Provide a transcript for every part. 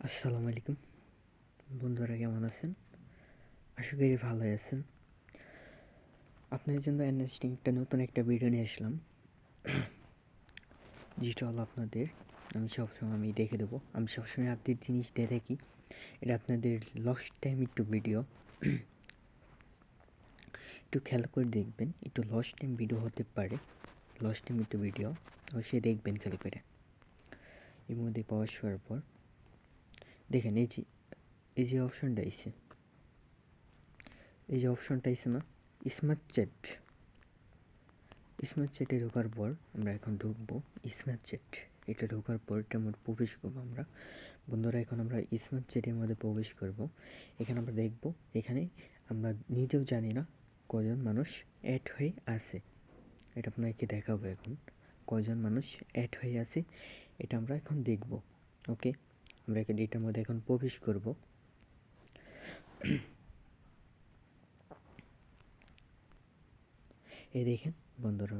আসসালামু আলাইকুম বন্ধুরা, কেমন আছেন? আশা করি ভালোই আছেন। আপনাদের জন্য ইন্টারেস্টিং নতুন একটা ভিডিও নিয়ে আসলাম, যেটা হলো আপনাদের আমি দেখে দেবো। আমি সবসময় আপডেট জিনিস দিয়ে থাকি। এটা আপনাদের লস্ট টাইম একটু ভিডিও, একটু খেয়াল করে দেখবেন। একটু লস্ট টাইম ভিডিও হতে পারে, লস্ট টাইম একটু ভিডিও অবশ্যই দেখবেন খেয়াল করে। এর মধ্যে প্রবেশ করার পর দেখেন এই যে অপশনটা এসে না, স্মার্ট চ্যাটে ঢোকার পর আমরা এখন ঢুকবো স্মার্ট চ্যাট। এটা ঢোকার পর এটা আমরা প্রবেশ করবো। বন্ধুরা, এখন আমরা স্মার্ট চ্যাটের মধ্যে প্রবেশ করব। এখানে আমরা দেখব, এখানে আমরা নিজেও জানি না কজন মানুষ অ্যাড হয়ে আছে। এটা আপনাকে দেখাবো এখন কজন মানুষ অ্যাড হয়ে আছে, এটা আমরা এখন দেখব। ওকে, আমরা এটার মধ্যে এখন প্রবেশ করব। এই দেখেন বন্ধুরা,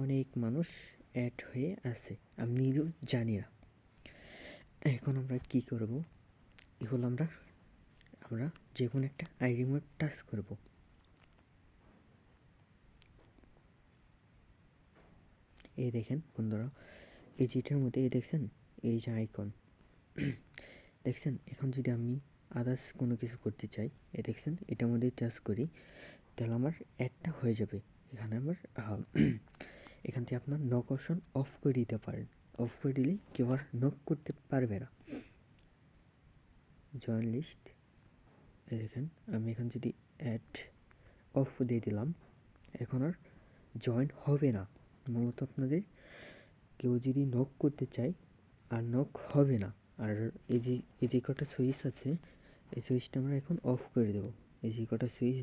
অনেক মানুষ অ্যাড হয়ে আছে, আমি নিজেও জানি না। এখন আমরা কি করব, এগুলো আমরা যে কোনো একটা আইডি মোড টাচ করব। এই দেখেন বন্ধুরা, এই যেটার মধ্যে এই দেখছেন, এই যে আইকন দেখছেন। এখন যদি আমি আদার্স কোনো কিছু করতে চাই, এই দেখছেন এটার মধ্যে টাচ করি, তাহলে আমার অ্যাডটা হয়ে যাবে। এখানে আমার এখান থেকে আপনার নক অপশন অফ করে দিতে পারেন। অফ করে দিলে কেউ আর নক করতে পারবে না। জয়েন লিস্ট, এই দেখেন আমি এখন যদি অ্যাড অফ দিয়ে দিলাম, এখন আর জয়েন হবে না। মূলত আপনাদের কেউ যদি নক করতে চায় আর নক হবে না। আর এই যে কটা সুইচ আছে, এই সুইচটা আমরা এখন অফ করে দেবো। এই যে কটা সুইচ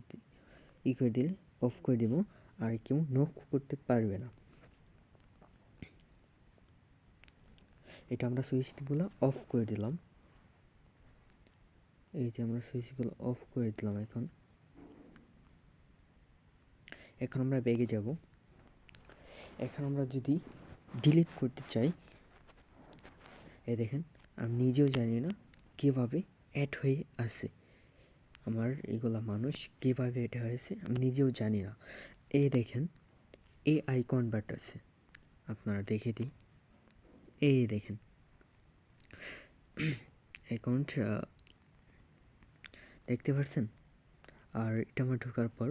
করে দিলে অফ করে দেবো, আর কেউ নক করতে পারবে না। এটা আমরা সুইচগুলো অফ করে দিলাম। এই যে আমরা সুইচগুলো অফ করে দিলাম। এখন আমরা ব্যাগে যাব। এখন আমরা যদি ডিলিট করতে চাই, এই দেখেন আমি নিজেও জানি না কীভাবে অ্যাড হয়ে আছে। আমার এগুলা মানুষ কীভাবে অ্যাড হয়েছে আমি নিজেও জানি না। এই দেখেন এই আইকন বাট আছে, আপনারা দেখে দিই। এই দেখেন অ্যাকাউন্ট দেখতে পাচ্ছেন। আর এটা আমার ঢোকার পর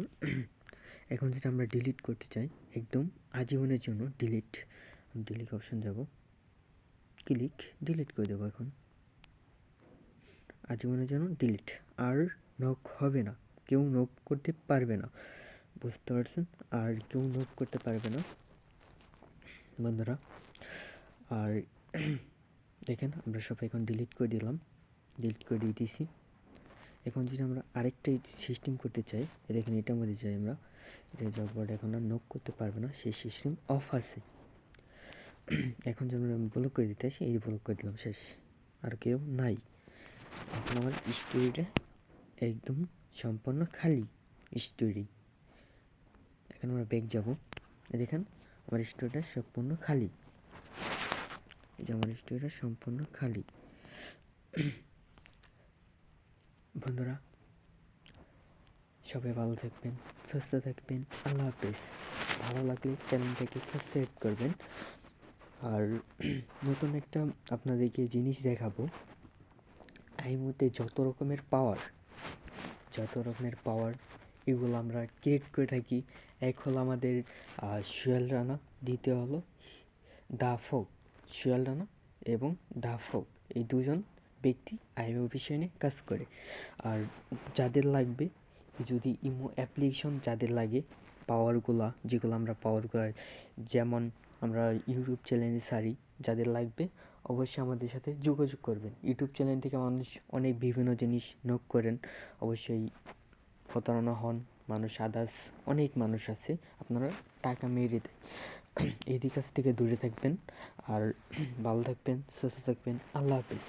এখন যেটা আমরা ডিলিট করতে চাই, একদম আজীবনের জন্য ডিলিট অপশন যাব, ক্লিক ডিলিট করে দেবো। এখন আজীবনের জন্য ডিলিট, আর নক হবে না, কেউ নক করতে পারবে না। বুঝতে পারছেন? আর কেউ নক করতে পারবে না বন্ধুরা। আর দেখেন আমরা সব এখন ডিলিট করে দিলাম, ডিলিট করে দিয়ে দিয়েছি। এখন যদি আমরা আরেকটা সিস্টেম করতে চাই, দেখেন এটার মধ্যে যাই আমরা, এটা জববোর্ড এখন আর নক করতে পারবে না, সেই সিস্টেম অফ আছে। এখন যেন আমি ব্লক করে দিতে আসি, এই ব্লক করে দিলাম, শেষ, আর কেউ নাই। এখন আমার স্টোরিটা একদম সম্পূর্ণ খালি স্টোরি। এখন আমরা ব্যাক যাব, দেখেন আমার স্টোরিটা সম্পূর্ণ খালি। এই যে আমার স্টোরিটা সম্পূর্ণ খালি। বন্ধুরা, সবাই ভালো থাকবেন, সুস্থ থাকবেন, আল্লাহ হাফেজ। ভালো লাগলে চ্যানেলটাকে সাবস্ক্রাইব করবেন। আর নতুন একটা আপনাদেরকে জিনিস দেখাবো। এই মুহূর্তে যত রকমের পাওয়ার এগুলো আমরা ক্রিয়েট করে থাকি। এক হলো আমাদের সোহেল রানা, দ্বিতীয় হলো দা ফোক। সোহেল রানা এবং দা ফোক, এই দুজন ব্যক্তি আইএম অফিসে নিয়ে কাজ করে। আর যাদের লাগবে, যদি ইমো অ্যাপ্লিকেশন যাদের লাগে, যেগুলো আমরা যেমন আমরা ইউটিউব চ্যানেলে সারি, যাদের লাগবে অবশ্যই আমাদের সাথে যোগাযোগ করবেন। ইউটিউব চ্যানেল থেকে মানুষ অনেক বিভিন্ন জিনিস নক করেন, অবশ্যই প্রতারণা হন মানুষ। আদার্স অনেক মানুষ আছে, আপনারা টাকা মেরে দেয়। এই কাছ থেকে দূরে থাকবেন। আর ভালো থাকবেন, সুস্থ থাকবেন, আল্লাহ হাফেজ।